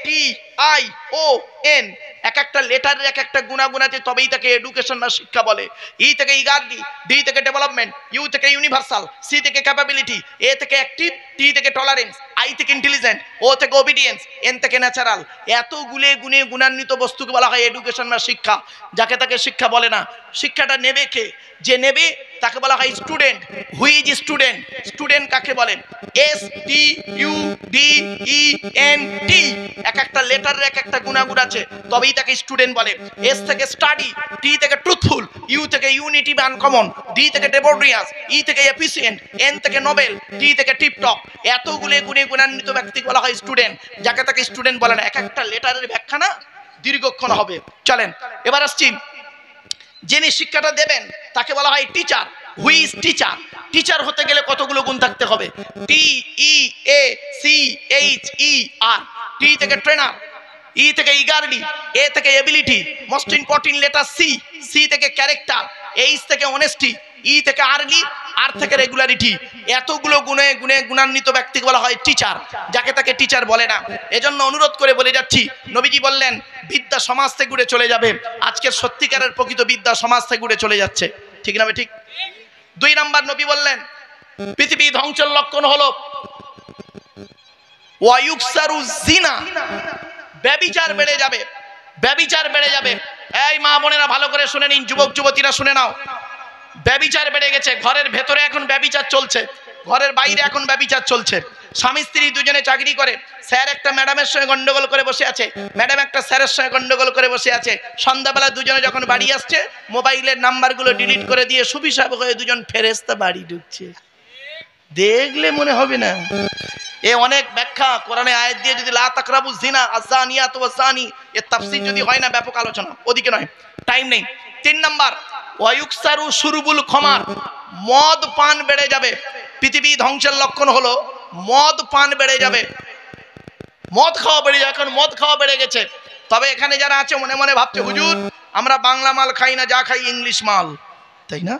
CATION, এক একটা লেটারের এক একটা গুণাগুণ আছে, তবেই তাকে এডুকেশন বা শিক্ষা বলে। ই থেকে ইগার্ডি, ডি থেকে ডেভেলপমেন্ট, ইউ থেকে ইউনিভার্সাল, সি থেকে ক্যাপাবিলিটি, এ থেকে অ্যাক্টিভ, টি থেকে টলারেন্স, আই থেকে ইন্টেলিজেন্ট, ও থেকে ওবিডিয়েন্স, এন থেকে ন্যাচারাল। এত গুণে গুণে গুণান্বিত বস্তুকে বলা হয় এডুকেশন বা শিক্ষা। যাকে তাকে শিক্ষা বলে না। শিক্ষাটা নেবে কে? যে নেবে তাকে বলা হয় student. Who is student? Student কাকে বলেন? STUDENT। এক একটা লেটারের এক একটা গুণাগুণ আছে, তবেই তাকে স্টুডেন্ট বলে। এস থেকে স্টাডি, টি থেকে ট্রুথফুল, ইউ থেকে ইউনিটি বা আনকমন, ডি থেকে ডেবোরিয়াস, ই থেকে এফিসিয়েন্ট, এন থেকে নোবেল, টি থেকে টিপটপ। এতগুলো গুণে গুণান্বিত ব্যক্তিকে বলা হয় স্টুডেন্ট। যাকে তাকে স্টুডেন্ট বলে না। এক একটা লেটারের ব্যাখ্যা না দীর্ঘক্ষণ হবে। চলেন এবার আসছি, যিনি শিক্ষাটা দেবেন তাকে বলা হয় teacher. Who is teacher? Teacher হতে গেলে কতগুলো গুণ থাকতে হবে? TEACHER। টি থেকে ট্রেনার, ই থেকে ইগারলি, এ থেকে ability, most important letter C, C থেকে ক্যারেক্টার, এইচ থেকে অনেস্টি, ই থেকে আর্লি, আর থেকে রেগুলারিটি। এতগুলো গুণে গুণে গুণান্বিত ব্যক্তিকে বলা হয় টিচার। যাকে তাকে টিচার বলে না। এজন্য অনুরোধ করে বলে যাচ্ছি, নবীজি বললেন বিদ্যা সমাজ থেকে উড়ে চলে যাবে। আজকের সত্যিকারের প্রকৃত বিদ্যা সমাজ থেকে উড়ে চলে যাচ্ছে। ঠিক না? ঠিক। 2 নাম্বার নবী বললেন পৃথিবী ধ্বংসের লক্ষণ হলো ওয়ায়ুকসারু জিনা, ব্যভিচার বেড়ে যাবে। ব্যভিচার বেড়ে যাবে। এই মা বোনেরা ভালো করে শুনে নিন, যুবক যুবতীরা শুনে নাও। ব্যভিচার বেড়ে গেছে। ঘরের ভেতরে এখন ব্যভিচার চলছে, ঘরের বাইরে এখন ব্যভিচার চলছে। স্বামী স্ত্রী দুজনে চাকরি করে, স্যার একটা ম্যাডামের সঙ্গে গন্ডগোল করে বসে আছে, ম্যাডাম একটা স্যারের সঙ্গে গন্ডগোল করে বসে আছে। সন্ধ্যাবেলা দুজনে যখন বাড়ি আসছে, মোবাইলের নাম্বারগুলো ডিলিট করে দিয়ে সুবিশাব হয়ে দুজন ফেরেশতা বাড়ি ঢুকছে। দেখলে মনে হবে না এ অনেক ব্যাখ্যা কোরআনে আয়াত দিয়ে যদি লা তাকরাবুজ জিনা আযানিয়াতু ওয়াযানি এর তাফসীর যদি হয় না, ব্যাপক আলোচনা, ওদিকে নয়, টাইম নেই। 3 নাম্বার ওয়ায়ুকসারু শুরুবুল খমার, মদ পান বেড়ে যাবে। পৃথিবী ধ্বংসের লক্ষণ হলো মদ পান বেড়ে যাবে। মদ খাওয়া বেড়ে যাবে। এখন মদ খাওয়া বেড়ে গেছে। তবে এখানে যারা আছে মনে মনে ভাবছে হুজুর আমরা বাংলা মাল খাই না, যা খাই ইংলিশ মাল, তাই না?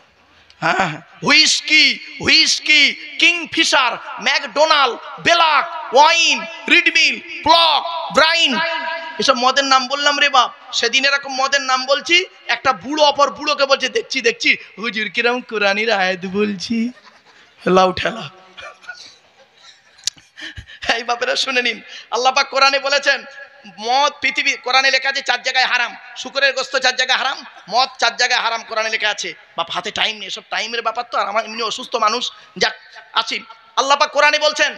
হ্যাঁ, হুইস্কি, কিংফিশার, ম্যাকডোনাল্ড, বেলাক, ওয়াইন, রিডমিল, প্লক, ব্রাইন, এসব মদের নাম বললাম রে বাপ। সেদিন এরকম মদের নাম বলছি, একটা বুড়ো অপর বুড়োকে বলছে দেখছি হুজুর কিরম কোরআনের আয়াত বলছি, লাউ ঠেলা। এই বাপেরা শুনে নিন, আল্লাহ পাক কোরআনে বলেছেন মদ পৃথিবী, কোরআনে লেখা আছে 4 জায়গায় হারাম। শুকরের গোস্ত 4 জায়গায় হারাম, মদ 4 জায়গায় হারাম, কোরআনে লেখা আছে। বাপ হাতে টাইম নেই, সব টাইমের ব্যাপার তো। আর আমার এমনি অসুস্থ মানুষ, যাক আসি। আল্লাহ পাক কোরআনে বলছেন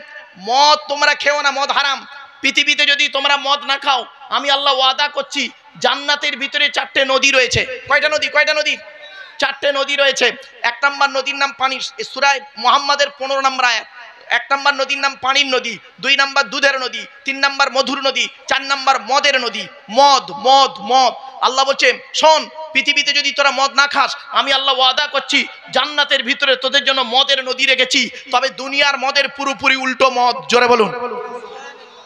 মদ তোমরা খেও না, মদ হারাম। পৃথিবীতে যদি তোমরা মদ না খাও, আমি আল্লাহ ওয়াদা করছি জান্নাতের ভিতরে 4টে নদী রয়েছে। কয়টা নদী? 4টে নদী রয়েছে। 1 নাম্বার নদীর নাম পানি, সূরা মুহাম্মাদের 15 নম্বর আয়াত। 1 নাম্বার নদীর নাম পানির নদী, 2 নাম্বার দুধের নদী, 3 নাম্বার মধুর নদী, 4 নাম্বার মদের নদী। মদ মদ মদ। আল্লাহ বলছে শোন, পৃথিবীতে যদি তোরা মদ না খাস, আমি আল্লাহ ওয়াদা করছি জান্নাতের ভিতরে তোদের জন্য মদের নদী রেখেছি। তবে দুনিয়ার মদের পুরোপুরি উল্টো মদ। জোরে বলুন।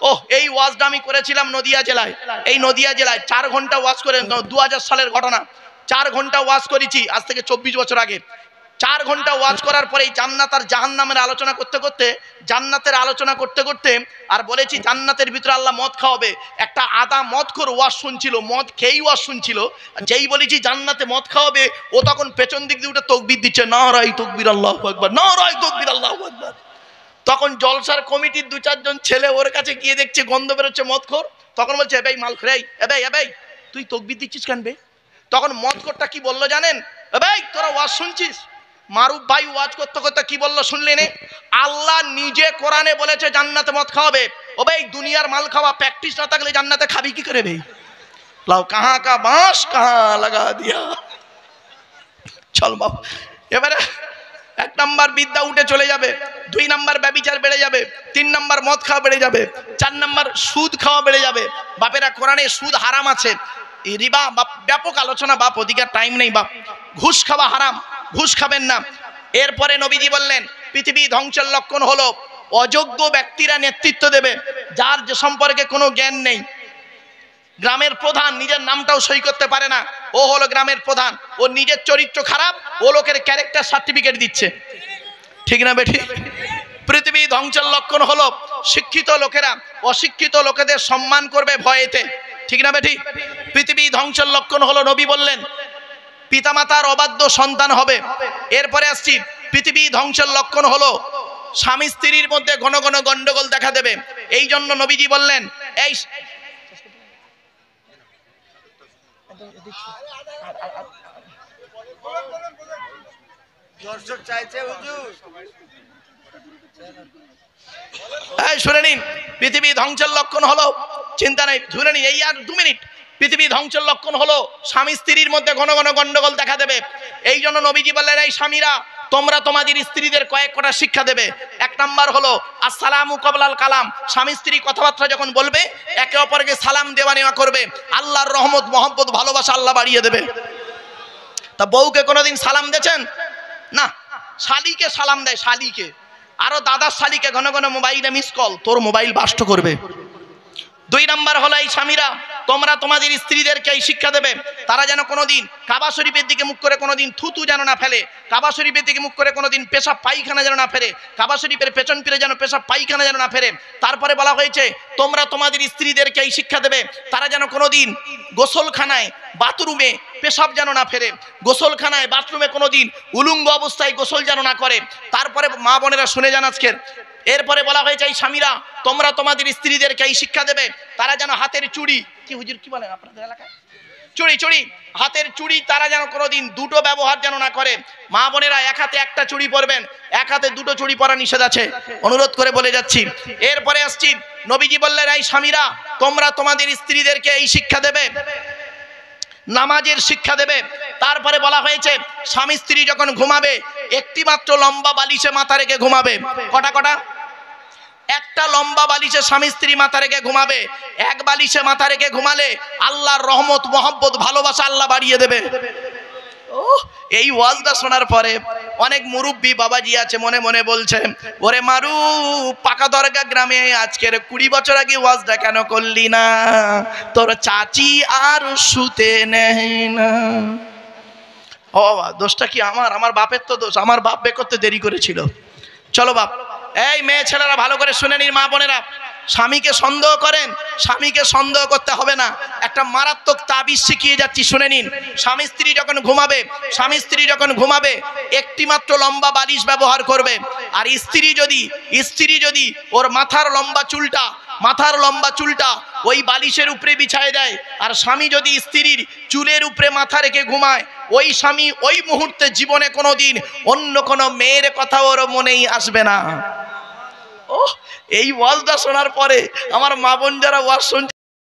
ওহ, এই ওয়াজটা আমি করেছিলাম নদিয়া জেলায়। এই নদিয়া জেলায় 4 ঘন্টা ওয়াজ করে, 2000 সালের ঘটনা। 4 ঘন্টা ওয়াজ করেছি, আজ থেকে 24 বছর আগে। 4 ঘন্টা ওয়াজ করার পরে জান্নাত আর জাহান্নামের আলোচনা করতে করতে, জান্নাতের আলোচনা করতে করতে আর বলেছি জান্নাতের ভিতরে আল্লাহ মদ খাওয়াবে। একটা আদা মদখোর ওয়াজ শুনছিল, মদ খেয়েই ওয়াজ শুনছিল। যেই বলেছি জান্নাতে মদ খাওয়াবে, ও তখন পেছন দিক দিয়ে উঠে তাকবীর দিচ্ছে, নারায়ে তাকবীর আল্লাহু আকবার, নারায়ে তাকবীর আল্লাহু আকবার। তখন জলসার কমিটির 2-4 জন ছেলে ওর কাছে গিয়ে দেখছে গন্ধ বেরোচ্ছে মদখোর। তখন বলছে এ ভাই মাল খেয়ে, এ ভাই তুই তাকবীর দিচ্ছিস কেন বে? তখন মদখোরটা কি বললো জানেন? এ ভাই তোরা ওয়াজ শুনছিস? মারুফ ভাই ওয়াজ করতে করতে কি বললো শুনলেন? আল্লাহ নিজে কোরআনে বলেছে জান্নাতে মদ খাওয়াবে। ও ভাই দুনিয়ার মাল খাওয়া প্র্যাকটিস না থাকলে জান্নাতে খাবি কি করে ভাই? লাও কাহা কা বাঁশ কাহা লাগা দিয়া। চল বাবা, এবারে 1 নাম্বার বিদ্যা উঠে চলে যাবে, 2 নাম্বার ব্যভিচার বেড়ে যাবে, 3 নাম্বার মদ খাওয়া বেড়ে যাবে, 4 নাম্বার সুদ খাওয়া বেড়ে যাবে। বাপেরা কোরআনে সুদ হারাম আছে, রিবা ব্যাপক আলোচনা বাপ, ওদিকে টাইম নেই বাপ। ঘুষ খাওয়া হারাম, ঘুষ খাবেন না। এরপরে নবীজি বললেন পৃথিবী ধ্বংসের লক্ষণ হলো অযোগ্য ব্যক্তিরা নেতৃত্ব দেবে, যার যে সম্পর্কে কোনো জ্ঞান নেই। গ্রামের প্রধান নিজের নামটাও সই করতে পারে না, ও হলো গ্রামের প্রধান। ও নিজের চরিত্র খারাপ, ও লোকের ক্যারেক্টার সার্টিফিকেট দিচ্ছে। ঠিক না বেঠিক? পৃথিবী ধ্বংসের লক্ষণ হলো শিক্ষিত লোকেরা অশিক্ষিত লোকেদের সম্মান করবে ভয়েতে, ঠিক না বেঠিক? পৃথিবী ধ্বংসের লক্ষণ হলো, নবী বললেন পিতামাতার অবাধ্য সন্তান হবে। এরপরে আসছি, পৃথিবী ধ্বংসের লক্ষণ হলো স্বামী স্ত্রীর মধ্যে ঘন ঘন গন্ডগোল দেখা দেবে। এই জন্য নবীজি বললেন এই শুনে নিন, পৃথিবী ধ্বংসের লক্ষণ হলো, চিন্তা নেই, শুনে নিন, এই আর 2 মিনিট। পৃথিবী ধ্বংসের লক্ষণ হলো স্বামী স্ত্রীর মধ্যে ঘন ঘন গন্ডগোল দেখা দেবে। এই জন্য নবীজি বললেন এই স্বামীরা তোমরা তোমাদের স্ত্রীদের কয়েক কটা শিক্ষা দেবে। 1 নাম্বার হলো আসসালামু ক্বাবলাল কালাম, স্বামী স্ত্রী কথাবার্তা যখন বলবে একে অপরকে সালাম দেওয়া নেওয়া করবে, আল্লাহর রহমত মহব্বত ভালোবাসা আল্লাহ বাড়িয়ে দেবে। তা বউকে কোনোদিন সালাম দিয়েছেন? না। শালিকে সালাম দেয়, শালিকে। আরো দাদার শালিকে ঘন ঘন মোবাইলে মিস কল, তোর মোবাইল বাস্ট করবে। 2 নাম্বার হলো এই স্বামীরা তোমরা তোমাদের স্ত্রীদেরকে এই শিক্ষা দেবে তারা যেন কোনোদিন কাবা শরীফের দিকে মুখ করে কোনোদিন থুতু যেন না ফেলে, কাবা শরীফের দিকে মুখ করে কোনোদিন পেশাব পায়খানা যেন না ফেরে, কাবা শরীফের পেছন ফিরে যেন পেশাব পায়খানা যেন না ফেরে। তারপরে বলা হয়েছে তোমরা তোমাদের স্ত্রীদেরকে এই শিক্ষা দেবে তারা যেন কোনোদিন গোসলখানায় বাথরুমে পেশাব যেন না ফেরে, গোসলখানায় বাথরুমে কোনোদিন উলঙ্গ অবস্থায় গোসল যেন না করে। তারপরে মা বোনেরা শুনে যান আজকের, এরপরে বলা হয়েছে এই স্বামীরা তোমরা তোমাদের স্ত্রীদেরকে এই শিক্ষা দেবে তারা যেন হাতের চুড়ি, কি হুজুর কি বলেন আপনাদের এলাকায়, চুড়ি হাতের চুড়ি তারা যেন কোনোদিন দুটো ব্যবহার যেন না করে। মা বোনেরা এক হাতে একটা চুড়ি পরবেন, এক হাতে দুটো চুড়ি পরা নিষেধ আছে, অনুরোধ করে বলে যাচ্ছি। এরপরে আসছি, নবীজি বললেন এই স্বামীরা তোমরা তোমাদের স্ত্রীদেরকে এই শিক্ষা দেবে, নামাজের শিক্ষা দেবে। তারপরে বলা হয়েছে স্বামী স্ত্রী যখন ঘুমাবে একটি মাত্র লম্বা বালিশে মাথা রেখে ঘুমাবে। কটা? একটা লম্বা বালিশে স্বামী স্ত্রী মাথা রেখে ঘুমাবে। এক বালিশে মাথা রেখে ঘুমালে আল্লাহর রহমত মহব্বত ভালোবাসা আল্লাহ বাড়িয়ে দেবে। এই ওয়াজটা শোনার পরে অনেক মুরব্বী বাবাজি আছে মনে মনে বলছে ওরে মারু পাকা দরগা গ্রামে আজকের 20 বছর আগে ওয়াজটা কেন করলি না, তোর চাচি আর শুতে নেয় না। ও বাবা, দোষটা কি আমার বাপের তো দোষ, আমার বাপ বে করতে দেরি করেছিল। চলো বাপ, এই মেয়ে ছেলেরা ভালো করে শুনে নিন, মা বোনেরা স্বামীকে সন্দেহ করেন, স্বামীকে সন্দেহ করতে হবে না। একটা মারাত্মক তাবিজ শিখিয়ে যাচ্ছি, শুনে নিন। স্বামী স্ত্রী যখন ঘুমাবে একটি মাত্র লম্বা বালিশ ব্যবহার করবে। আর স্ত্রী যদি ওর মাথার লম্বা চুলটা ওই বালিশের উপরে বিছায় দেয়, আর স্বামী যদি স্ত্রীর চুলের উপরে মাথা রেখে ঘুমায়, ওই স্বামী ওই মুহূর্তে জীবনে কোনোদিন অন্য কোনো মেয়ের কথা ওর মনেই আসবে না। এই ওয়াজটা শোনার পরে আমার মা বোন যারা ওয়াজ শুনছে